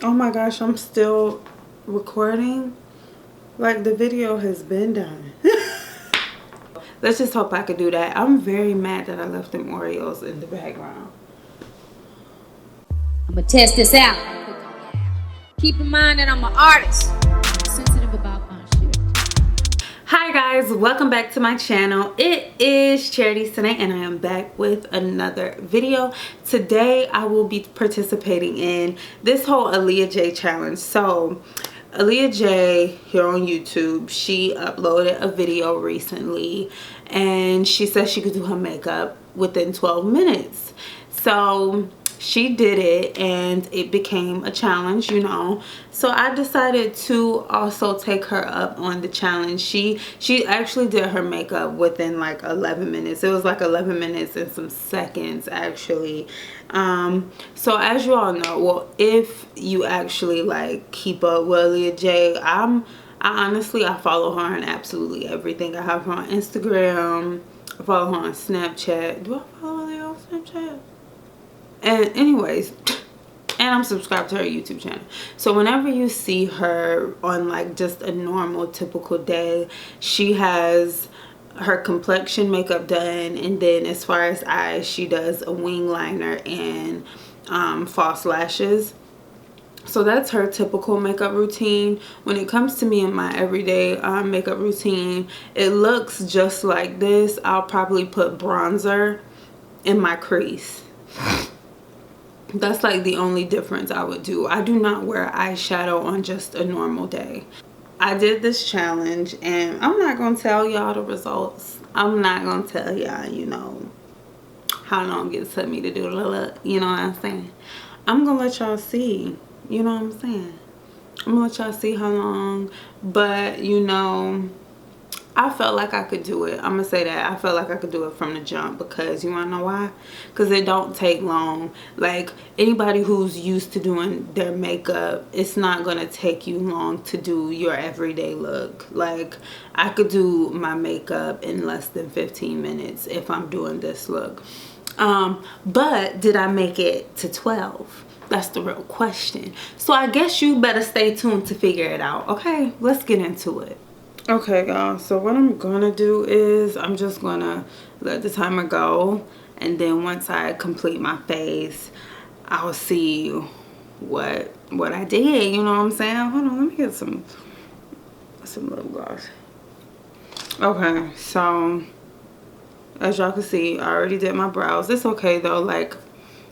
Oh my gosh, I'm still recording. Like, the video has been done. Let's just hope I could do that. I'm very mad that I left them Oreos in the background. I'm gonna test this out. Keep in mind that I'm an artist. I'm sensitive about my shit. Hi guys, welcome back to my channel. It is Charity Sinae and I am back with another video. Today I will be participating in this whole AALIYAH challenge. So AALIYAH here on YouTube, she uploaded a video recently and she said she could do her makeup within 12 minutes. So she did it and it became a challenge, you know. So I decided to also take her up on the challenge. She actually did her makeup within like 11 minutes. It was like 11 minutes and some seconds actually. So as you all know, well, if you actually like keep up with AALIYAH, I follow her on absolutely everything. I have her on Instagram, I follow her on Snapchat. Do I follow her on Snapchat? And anyways, and I'm subscribed to her YouTube channel. So whenever you see her on like just a normal typical day, she has her complexion makeup done, and then as far as eyes, she does a wing liner and false lashes. So that's her typical makeup routine. When it comes to me and my everyday makeup routine, it looks just like this. I'll probably put bronzer in my crease. That's like the only difference I would do. I do not wear eyeshadow on just a normal day. I did this challenge and I'm not going to tell y'all the results. I'm not going to tell y'all, you know, how long it took me to do the look. You know what I'm saying? I'm going to let y'all see. You know what I'm saying? I'm going to let y'all see how long. But, you know, I felt like I could do it. I'm gonna say that I felt like I could do it from the jump, because you wanna know why? Because it don't take long. Like, anybody who's used to doing their makeup, it's not gonna take you long to do your everyday look. Like, I could do my makeup in less than 15 minutes if I'm doing this look. But did I make it to 12? That's the real question. So I guess you better stay tuned to figure it out. Okay, let's get into it. Okay, y'all, so what I'm gonna do is I'm just gonna let the timer go, and then once I complete my face, I'll see what I did. You know what I'm saying? Hold on, let me get some lip gloss. Okay, so as y'all can see, I already did my brows. It's okay though, like,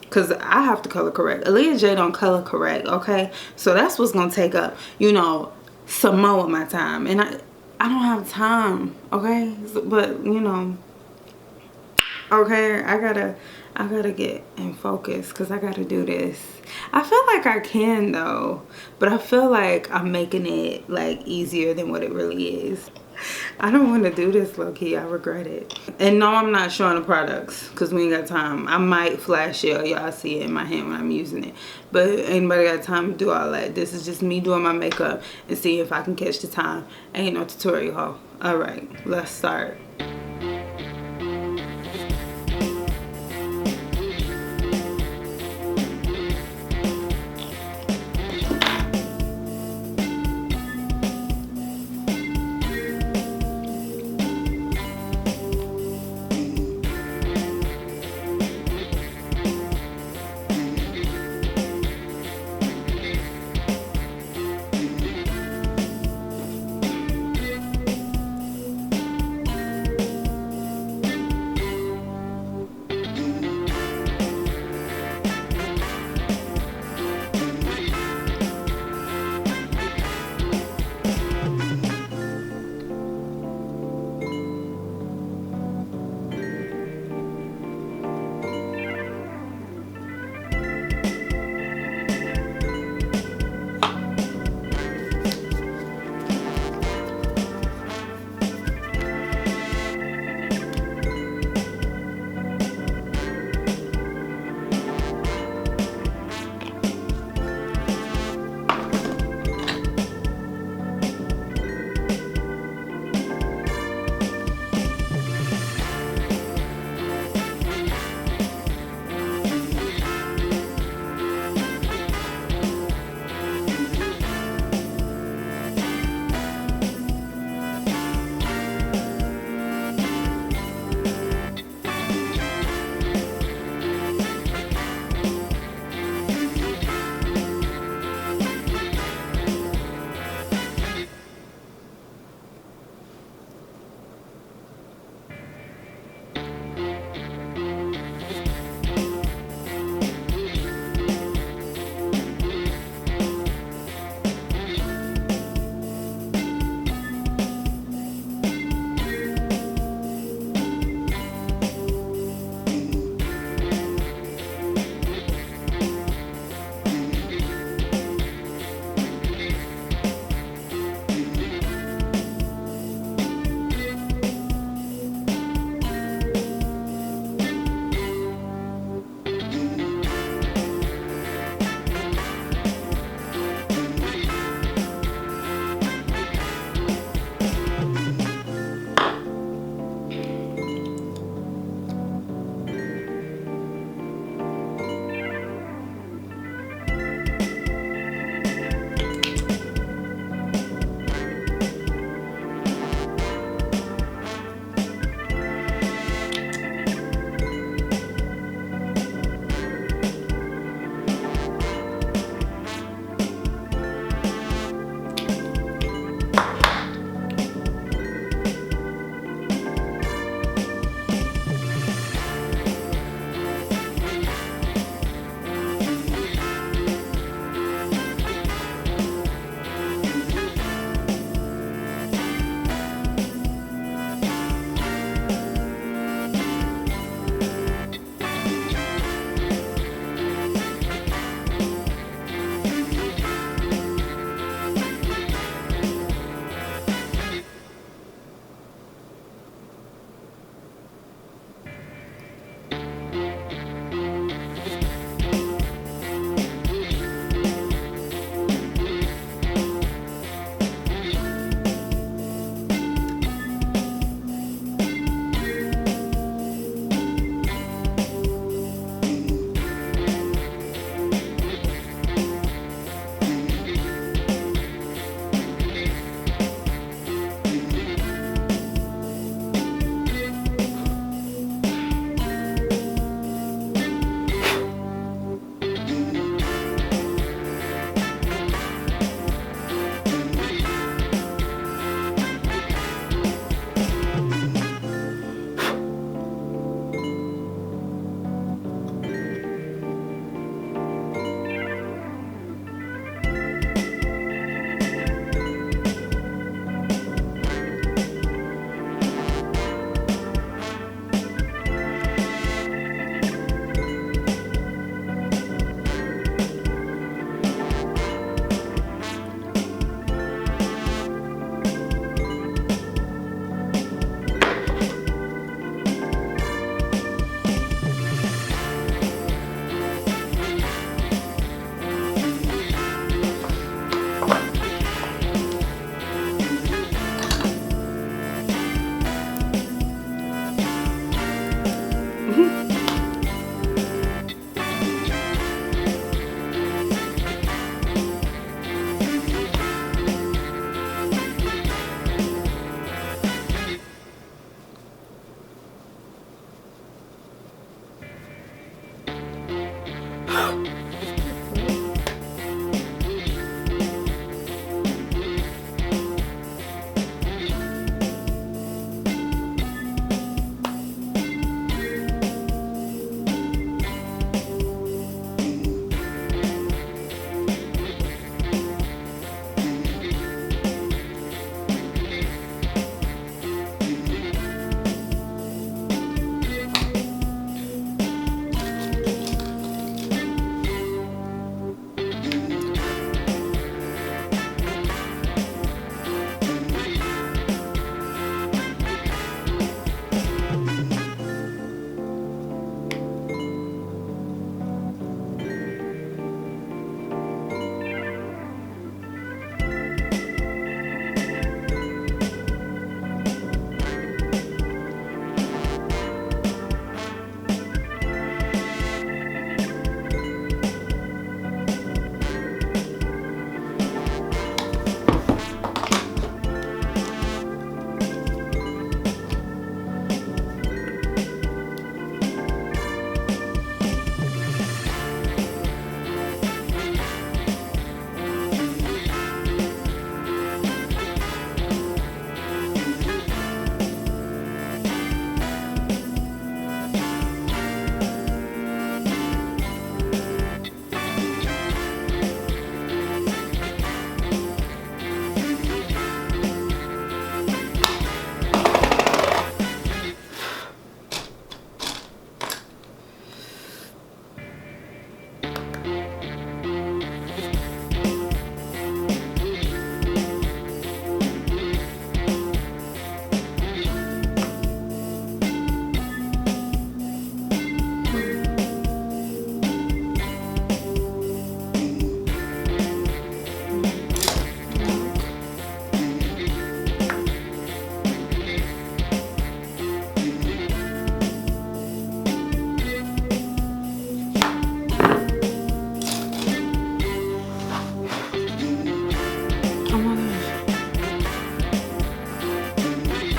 because I have to color correct. AALIYAH don't color correct, okay? So that's what's gonna take up, you know, some more of my time. And I don't have time, okay? But, you know, okay, I gotta get in focus because I gotta do this. I feel like I can though, but I feel like I'm making it like easier than what it really is. I don't want to do this, low-key. I regret it. And no, I'm not showing the products because we ain't got time. I might flash it, or y'all see it in my hand when I'm using it, but anybody got time to do all that? This is just me doing my makeup and see if I can catch the time. Ain't no tutorial, ho. All right, let's start.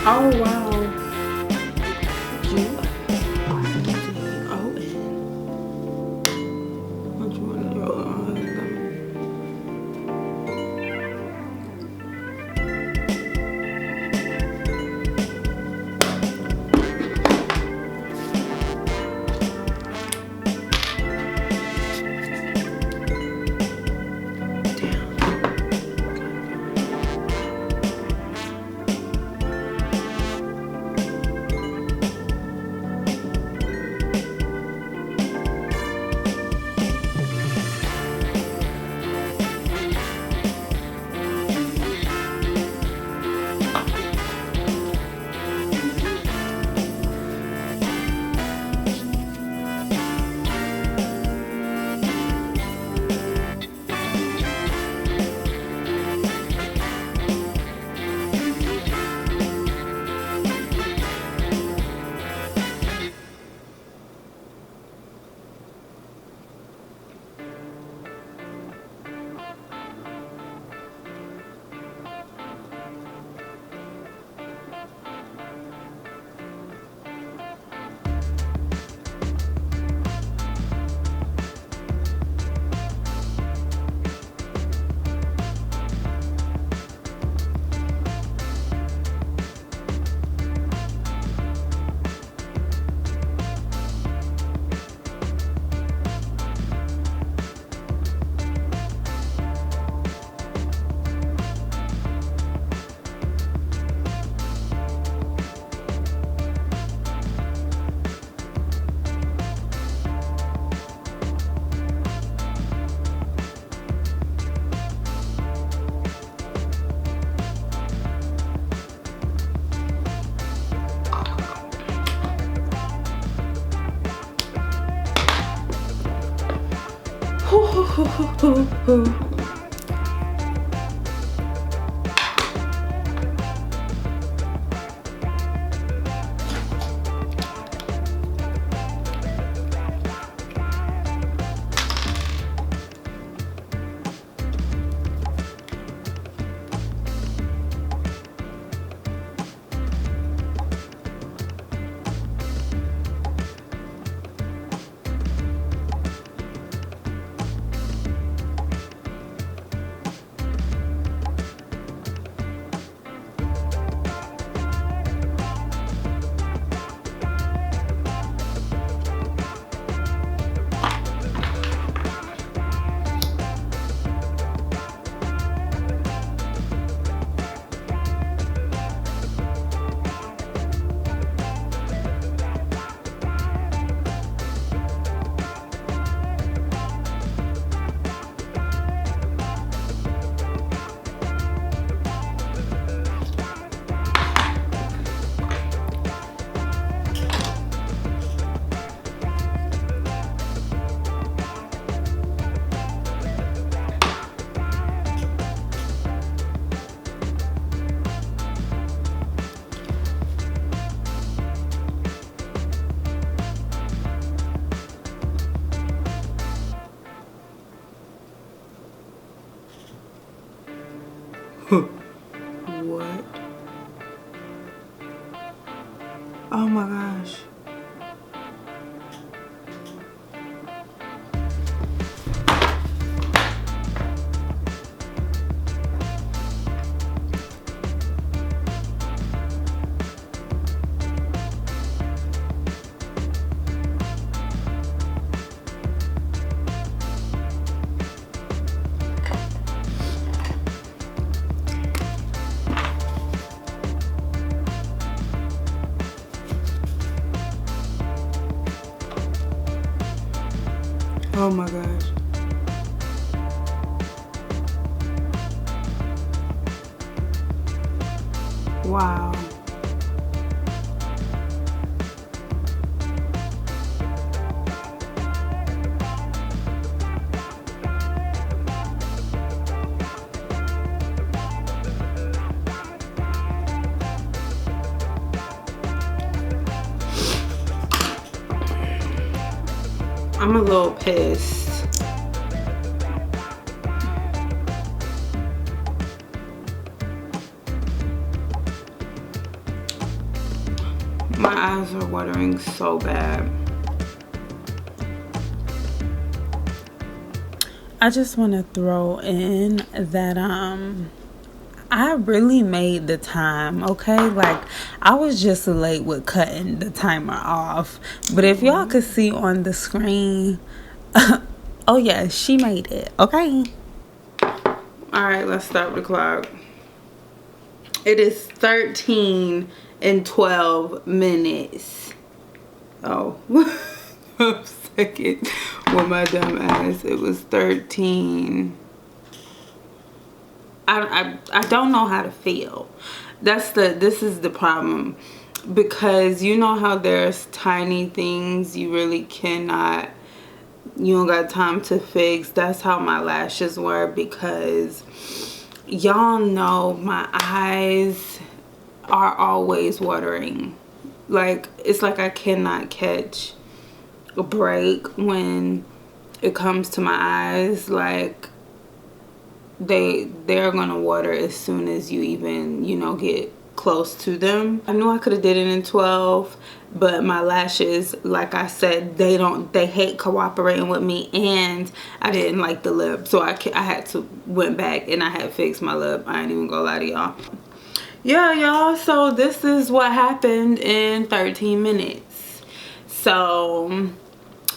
Oh wow. G-O-N. Which one? What? Oh my gosh. Oh my gosh. Wow. I'm a little pissed. My eyes are watering so bad. I just want to throw in that I really made the time, okay? Like, I was just late with cutting the timer off. But if y'all could see on the screen, oh yeah, she made it, okay? Alright, let's start the clock. It is 13 and 12 minutes. Oh, a second with my dumb ass. It was 13. I don't know how to feel. This is the problem, because you know how there's tiny things you really cannot, you don't got time to fix. That's how my lashes were, because y'all know my eyes are always watering. Like, it's like I cannot catch a break when it comes to my eyes. Like, they're gonna water as soon as you even, you know, get close to them. I knew I could have did it in 12, but my lashes, like I said, they hate cooperating with me, and I didn't like the lip, so I had to went back and I had fixed my lip. I ain't even gonna lie to y'all. Yeah, y'all, so this is what happened in 13 minutes. So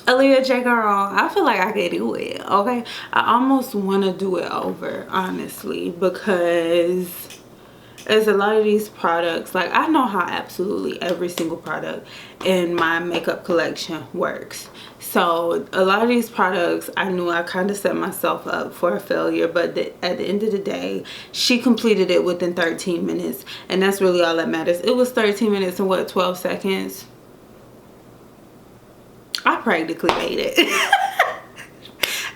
AALIYAH J girl, I feel like I could do it, okay? I almost want to do it over, honestly, because there's a lot of these products, like, I know how absolutely every single product in my makeup collection works. So a lot of these products, I knew I kind of set myself up for a failure, but at the end of the day, she completed it within 13 minutes, and that's really all that matters. It was 13 minutes and what, 12 seconds? I practically made it.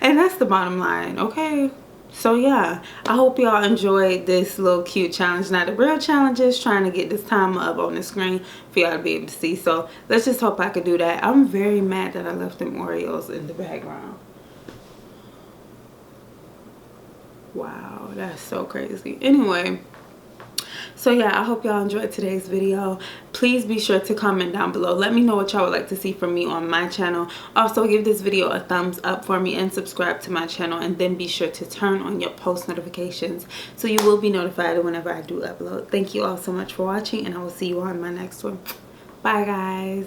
And that's the bottom line, okay? So yeah, I hope y'all enjoyed this little cute challenge. Now the real challenge is trying to get this timer up on the screen for y'all to be able to see. So let's just hope I could do that. I'm very mad that I left them Oreos in the background. Wow, that's so crazy. Anyway, so yeah, I hope y'all enjoyed today's video. Please be sure to comment down below. Let me know what y'all would like to see from me on my channel. Also, give this video a thumbs up for me and subscribe to my channel, and then be sure to turn on your post notifications so you will be notified whenever I do upload. Thank you all so much for watching, and I will see you on my next one. Bye guys.